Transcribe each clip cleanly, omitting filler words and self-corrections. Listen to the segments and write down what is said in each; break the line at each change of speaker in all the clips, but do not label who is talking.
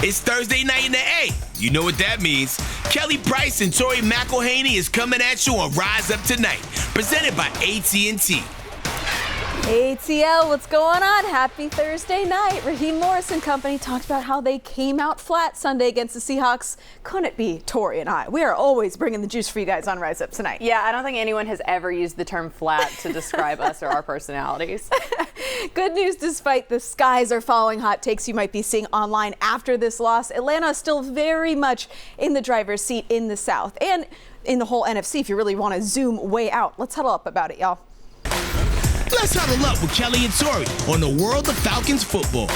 It's Thursday night in the A. You know what that means. Kelly Price and Tori McElhaney is coming at you on Rise Up Tonight, presented by AT&T.
ATL, what's going on? Happy Thursday night. Raheem Morris and company talked about how they came out flat Sunday against the Seahawks. Couldn't it be Tori and I? We are always bringing the juice for you guys on Rise Up Tonight.
Yeah, I don't think anyone has ever used the term flat to describe us or our personalities.
Good news, despite the skies are falling hot takes you might be seeing online after this loss, Atlanta is still very much in the driver's seat in the South and in the whole NFC if you really want to zoom way out. Let's huddle up about it, y'all.
Let's huddle up with Kelly and Tori on the world of Falcons football.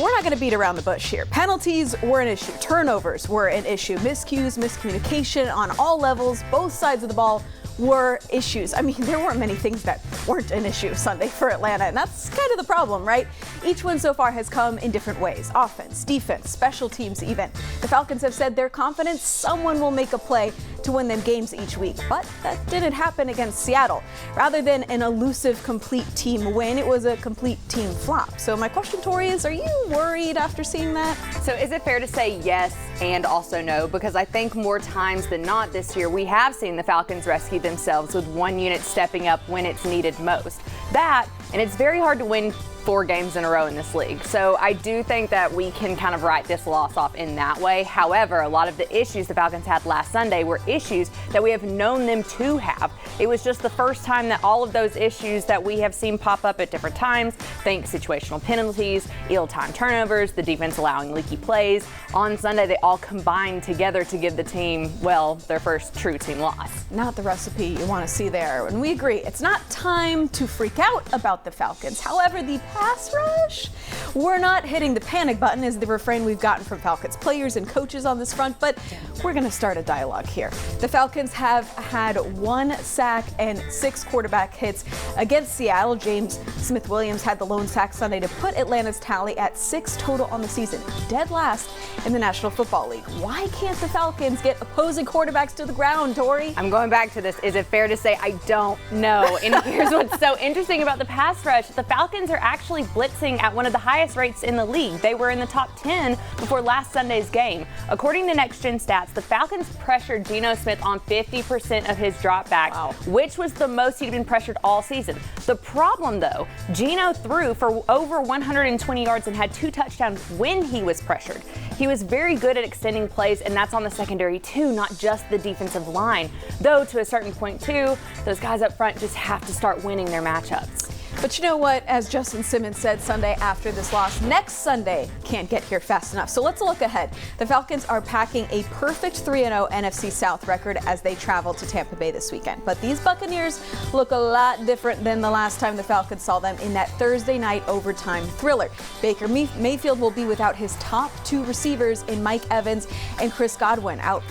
We're not going to beat around the bush here. Penalties were an issue. Turnovers were an issue. Miscues, miscommunication on all levels, both sides of the ball were issues. I mean, there weren't many things that weren't an issue Sunday for Atlanta, and that's kind of the problem, right? Each win so far has come in different ways. Offense, defense, special teams even. The Falcons have said they're confident someone will make a play to win them games each week, but that didn't happen against Seattle. Rather than an elusive complete team win, it was a complete team flop. So my question, Tori, is are you worried after seeing that?
So is it fair to say yes and also no? Because I think more times than not this year, we have seen the Falcons rescue themselves with one unit stepping up when it's needed most. That, and it's very hard to win 4 games in a row in this league. So I do think that we can kind of write this loss off in that way. However, a lot of the issues the Falcons had last Sunday were issues that we have known them to have. It was just the first time that all of those issues that we have seen pop up at different times, think situational penalties, ill-timed turnovers, the defense allowing leaky plays. On Sunday, they all combined together to give the team, well, their first true team loss.
Not the recipe you want to see there. And we agree, it's not time to freak out about the Falcons. However, the pass rush, we're not hitting the panic button is the refrain we've gotten from Falcons players and coaches on this front, but we're going to start a dialogue here. The Falcons have had 1 sack and 6 quarterback hits against Seattle. James Smith-Williams had the lone sack Sunday to put Atlanta's tally at 6 total on the season, dead last in the National Football League. Why can't the Falcons get opposing quarterbacks to the ground, Tori?
I'm going back to this. Is it fair to say I don't know? And here's what's so interesting about the pass rush. The Falcons are actually blitzing at one of the highest rates in the league. They were in the top 10 before last Sunday's game. According to Next Gen Stats, the Falcons pressured Geno Smith on 50% of his dropbacks, which was the most he'd been pressured all season. The problem, though, Geno threw for over 120 yards and had 2 touchdowns when he was pressured. He was very good at extending plays, and that's on the secondary too, not just the defensive line. Though to a certain point too, those guys up front just have to start winning their matchups.
But you know what, as Justin Simmons said Sunday after this loss, next Sunday can't get here fast enough. So let's look ahead. The Falcons are packing a perfect 3-0 NFC South record as they travel to Tampa Bay this weekend. But these Buccaneers look a lot different than the last time the Falcons saw them in that Thursday night overtime thriller. Baker Mayfield will be without his top 2 receivers in Mike Evans and Chris Godwin, out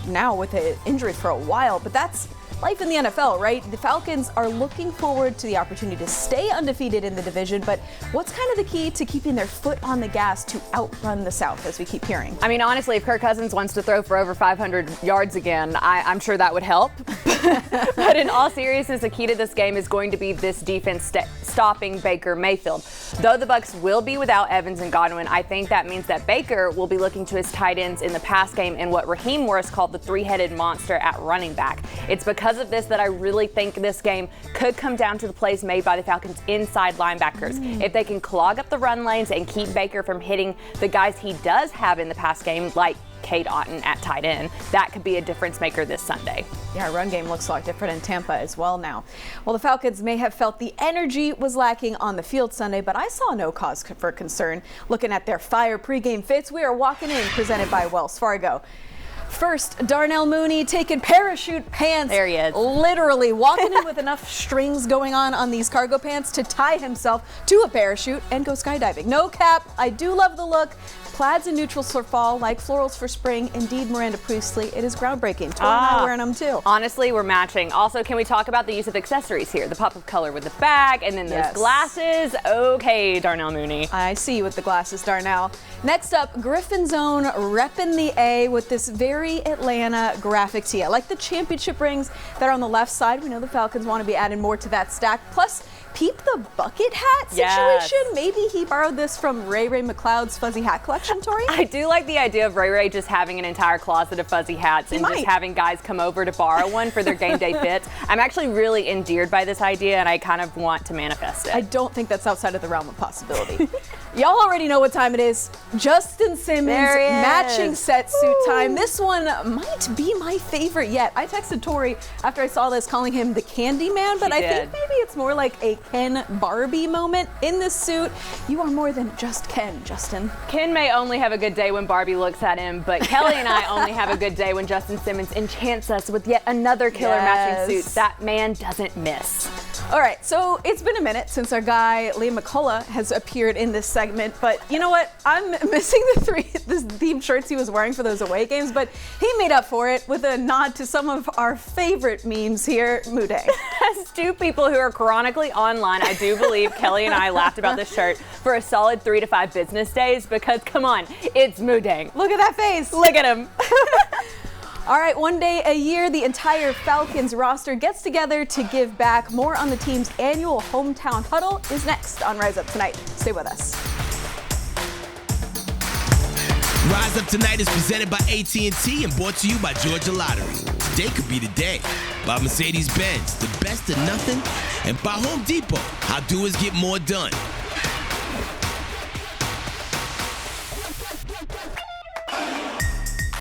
now with an injury for a while, but that's life in the NFL, right? The Falcons are looking forward to the opportunity to stay undefeated in the division, but what's kind of the key to keeping their foot on the gas to outrun the South, as we keep hearing?
I mean, honestly, if Kirk Cousins wants to throw for over 500 yards again, I'm sure that would help. But in all seriousness, the key to this game is going to be this defense stopping Baker Mayfield. Though the Bucs will be without Evans and Godwin, I think that means that Baker will be looking to his tight ends in the pass game and what Raheem Morris called the 3-headed monster at running back. It's because of this that I really think this game could come down to the plays made by the Falcons' inside linebackers. If they can clog up the run lanes and keep Baker from hitting the guys he does have in the pass game, like Cade Otton at tight end, that could be a difference maker this Sunday.
Yeah, our run game looks a lot different in Tampa as well now. Well, the Falcons may have felt the energy was lacking on the field Sunday, but I saw no cause for concern. Looking at their fire pregame fits, we are walking in, presented by Wells Fargo. First, Darnell Mooney taking parachute pants.
There he is.
Literally walking in with enough strings going on these cargo pants to tie himself to a parachute and go skydiving. No cap. I do love the look. Plaids and neutrals for fall, like florals for spring. Indeed, Miranda Priestley, it is groundbreaking. Tori and I wearing them too.
Honestly, we're matching. Also, can we talk about the use of accessories here? The pop of color with the bag and then those glasses. Okay, Darnell Mooney.
I see you with the glasses, Darnell. Next up, Griffin's Own repping the A with this very Atlanta graphic tee. I like the championship rings that are on the left side. We know the Falcons want to be adding more to that stack. Plus, peep the bucket hat situation?
Yes.
Maybe he borrowed this from Ray McLeod's fuzzy hat collection, Tori?
I do like the idea of Ray just having an entire closet of fuzzy hats and just having guys come over to borrow one for their game day fits. I'm actually really endeared by this idea, and I kind of want to manifest it.
I don't think that's outside of the realm of possibility. Y'all already know what time it is. Justin Simmons matching set suit time. This one might be my favorite yet. I texted Tori after I saw this calling him the Candy Man, but I think maybe it's more like a Ken Barbie moment in this suit. You are more than just Ken, Justin.
Ken may only have a good day when Barbie looks at him, but Kelly and I only have a good day when Justin Simmons enchants us with yet another killer matching suit. That man doesn't miss.
All right, so it's been a minute since our guy Liam McCullough has appeared in this segment, but you know what? I'm missing the theme shirts he was wearing for those away games, but he made up for it with a nod to some of our favorite memes here, Moodang.
As two people who are chronically online, I do believe Kelly and I laughed about this shirt for a solid 3 to 5 business days because, come on, it's Moodang.
Look at that face.
Look at him.
All right, one day a year, the entire Falcons roster gets together to give back. More on the team's annual hometown huddle is next on Rise Up Tonight. Stay with us.
Rise Up Tonight is presented by AT&T and brought to you by Georgia Lottery. Today could be the day. By Mercedes-Benz, the best of nothing. And by Home Depot, how doers get more done.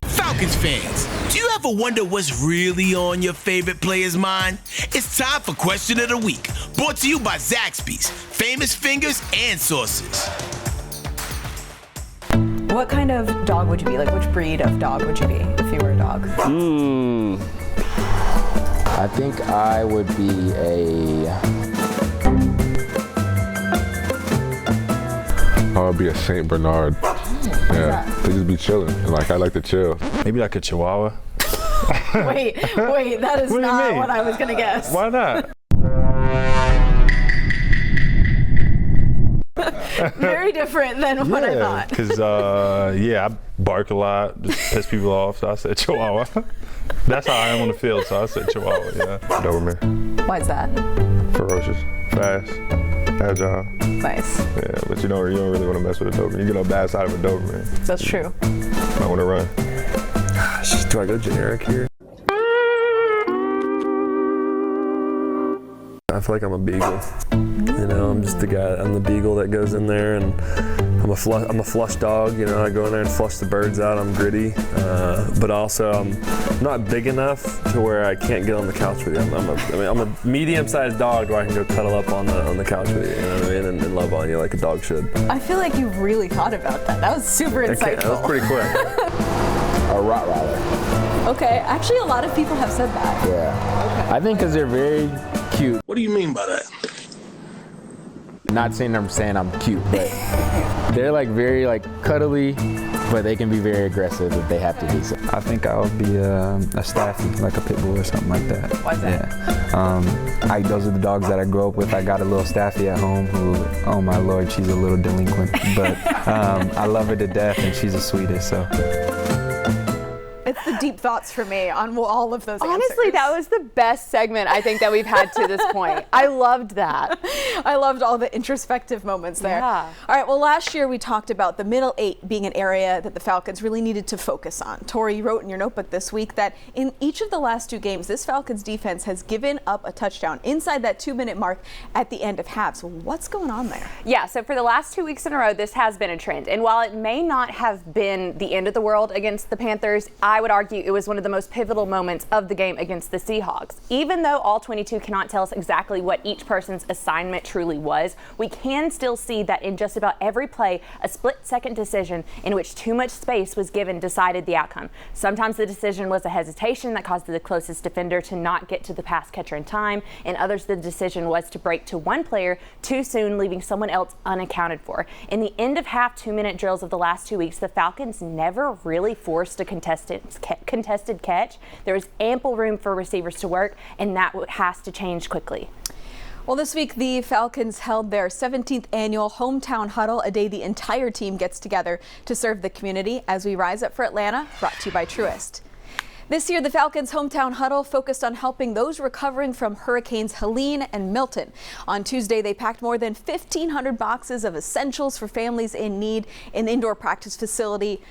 Falcons fans, do you ever wonder what's really on your favorite player's mind? It's time for Question of the Week, brought to you by Zaxby's, famous fingers and sauces.
What kind of dog would you be? Like, which breed of dog would you be if you were a dog?
I think I would be
I'll be a Saint Bernard. Yeah, they just be chilling. Like, I like to chill.
Maybe like a Chihuahua.
Wait, that is not what I was gonna guess.
Why not?
Very different than what I thought.
Because, I bark a lot, just piss people off, so I said Chihuahua. That's how I am on the field, so I said Chihuahua, yeah.
Doberman.
Why is that?
Ferocious, fast, agile.
Nice.
Yeah, but you don't really want to mess with a Doberman. You get on the bad side of a Doberman.
That's true.
Might want to run. Do I go generic here? I feel like I'm a beagle. You know, I'm just the guy. I'm the beagle that goes in there, and I'm a flush dog. You know, I go in there and flush the birds out. I'm gritty, but also I'm not big enough to where I can't get on the couch with you. I'm a medium-sized dog where I can go cuddle up on the couch with you. You know what I mean, and love on you like a dog should.
I feel like you really thought about that. That was super insightful.
That was pretty quick.
a Rottweiler.
Okay, actually, a lot of people have said that.
Yeah.
Okay.
I think because they're very cute.
What do you mean by that?
Not saying I'm cute, but they're like very like cuddly, but they can be very aggressive if they have to be. So.
I think I would be a Staffy, like a pit bull or something like that.
Why's that?
Yeah. Those are the dogs that I grew up with. I got a little Staffy at home who, oh my Lord, she's a little delinquent. But I love her to death and she's the sweetest, so.
It's the deep thoughts for me on all of those
Honestly,
answers.
that was the best segment I think that we've had to this point. I loved that.
I loved all the introspective moments there.
Yeah.
All right, well, last year we talked about the middle eight being an area that the Falcons really needed to focus on. Tori, you wrote in your notebook this week that in each of the last 2 games, this Falcons defense has given up a touchdown inside that 2-minute mark at the end of halves. So what's going on there?
Yeah, so for the last 2 weeks in a row, this has been a trend. And while it may not have been the end of the world against the Panthers, I would argue it was one of the most pivotal moments of the game against the Seahawks. Even though all 22 cannot tell us exactly what each person's assignment truly was, we can still see that in just about every play, a split-second decision in which too much space was given decided the outcome. Sometimes the decision was a hesitation that caused the closest defender to not get to the pass catcher in time. In others, the decision was to break to one player too soon, leaving someone else unaccounted for. In the end-of-half 2-minute drills of the last 2 weeks, the Falcons never really forced a contested catch. There was ample room for receivers to work, and that has to change quickly.
Well, this week, the Falcons held their 17th annual hometown huddle, a day the entire team gets together to serve the community as we rise up for Atlanta, brought to you by Truist. This year, the Falcons' hometown huddle focused on helping those recovering from Hurricanes Helene and Milton. On Tuesday, they packed more than 1,500 boxes of essentials for families in need in the indoor practice facility,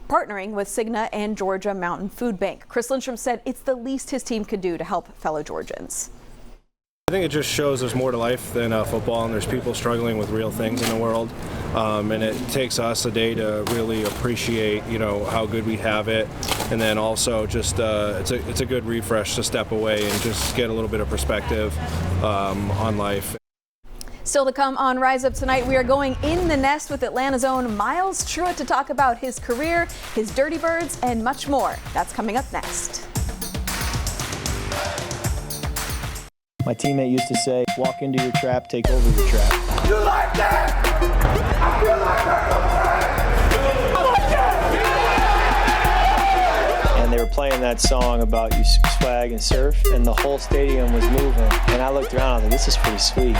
partnering with Cigna and Georgia Mountain Food Bank. Chris Lindstrom said it's the least his team could do to help fellow Georgians.
I think it just shows there's more to life than football, and there's people struggling with real things in the world, and it takes us a day to really appreciate, how good we have it, and then also just it's a good refresh to step away and just get a little bit of perspective on life.
Still to come on Rise Up tonight, we are going in the nest with Atlanta's own Miles Truitt to talk about his career, his Dirty Birds, and much more. That's coming up next.
My teammate used to say, walk into your trap, take over your trap.
You like that? I feel like that.
And they were playing that song about you swag and surf, and the whole stadium was moving. And I looked around, I was like, this is pretty sweet.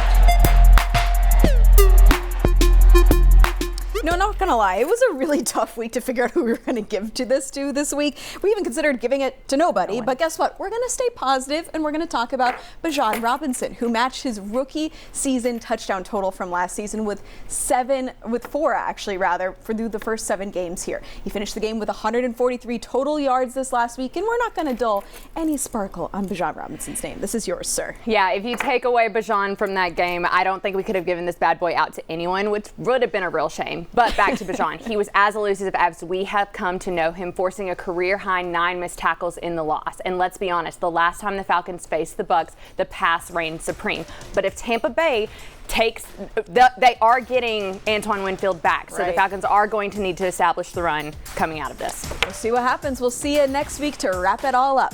No, not gonna lie, it was a really tough week to figure out who we were gonna give to this week. We even considered giving it to nobody, but guess what? We're gonna stay positive and we're gonna talk about Bijan Robinson, who matched his rookie season touchdown total from last season with four for the first 7 games here. He finished the game with 143 total yards this last week, and we're not gonna dull any sparkle on Bijan Robinson's name. This is yours, sir.
Yeah, if you take away Bijan from that game, I don't think we could have given this bad boy out to anyone, which would have been a real shame. But back to Bijan. He was as elusive as we have come to know him, forcing a career-high 9 missed tackles in the loss. And let's be honest, the last time the Falcons faced the Bucs, the pass reigned supreme. But if Tampa Bay they are getting Antoine Winfield back, so the Falcons are going to need to establish the run coming out of this.
We'll see what happens. We'll see you next week to wrap it all up.